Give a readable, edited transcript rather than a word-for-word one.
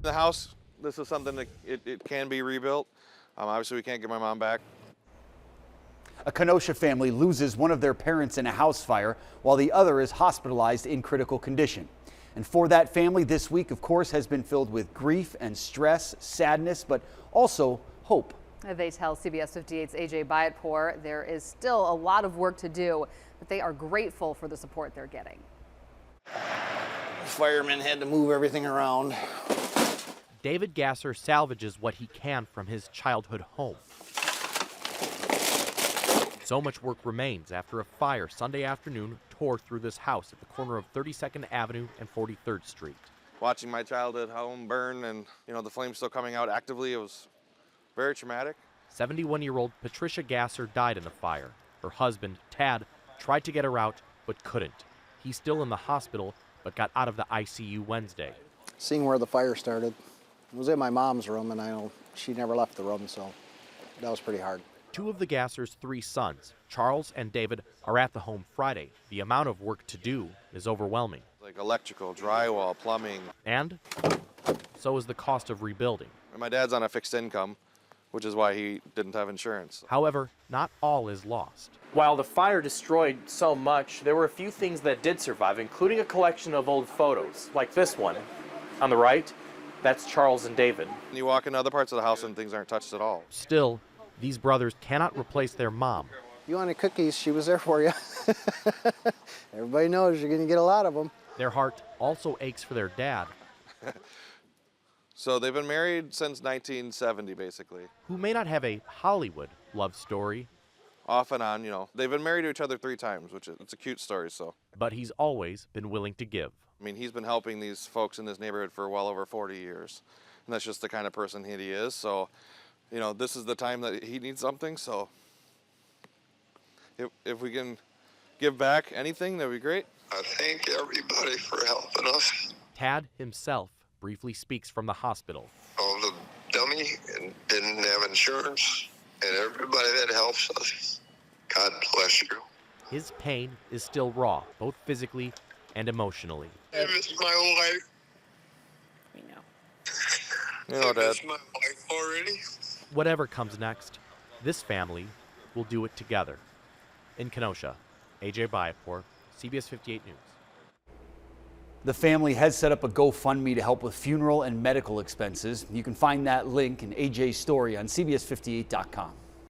The house, this is something that it can be rebuilt. Obviously, we can't get my mom back. A Kenosha family loses one of their parents in a house fire while the other is hospitalized in critical condition. And for that family, this week, of course, has been filled with grief and stress, sadness, but also hope. They tell CBS 58's AJ Bayatpour there is still a lot of work to do, but they are grateful for the support they're getting. Firemen had to move everything around. David Gasser salvages what he can from his childhood home. So much work remains after a fire Sunday afternoon tore through this house at the corner of 32nd Avenue and 43rd Street. Watching my childhood home burn and, the flames still coming out actively, it was very traumatic. 71-year-old Patricia Gasser died in the fire. Her husband, Tad, tried to get her out, but couldn't. He's still in the hospital, but got out of the ICU Wednesday. Seeing where the fire started, it was in my mom's room, and I know she never left the room, so that was pretty hard. Two of the Gassers' three sons, Charles and David, are at the home Friday. The amount of work to do is overwhelming. Like electrical, drywall, plumbing. And so is the cost of rebuilding. And my dad's on a fixed income, which is why he didn't have insurance. However, not all is lost. While the fire destroyed so much, there were a few things that did survive, including a collection of old photos, like this one on the right. That's Charles and David. You walk into other parts of the house and things aren't touched at all. Still, these brothers cannot replace their mom. You wanted cookies, she was there for you. Everybody knows you're going to get a lot of them. Their heart also aches for their dad. So they've been married since 1970, basically. Who may not have a Hollywood love story. Off and on, They've been married to each other 3 times, which it's a cute story, so. But he's always been willing to give. I mean, he's been helping these folks in this neighborhood for well over 40 years. And that's just the kind of person he is, so. This is the time that he needs something, so if we can give back anything, that'd be great. I thank everybody for helping us. Tad himself briefly speaks from the hospital. All the dummy and didn't have insurance, and everybody that helps us, God bless you. His pain is still raw, both physically and emotionally. I miss my wife. We know. I miss my wife already. Whatever comes next, this family will do it together. In Kenosha, AJ Bayatpour, CBS 58 News. The family has set up a GoFundMe to help with funeral and medical expenses. You can find that link in AJ's story on CBS58.com.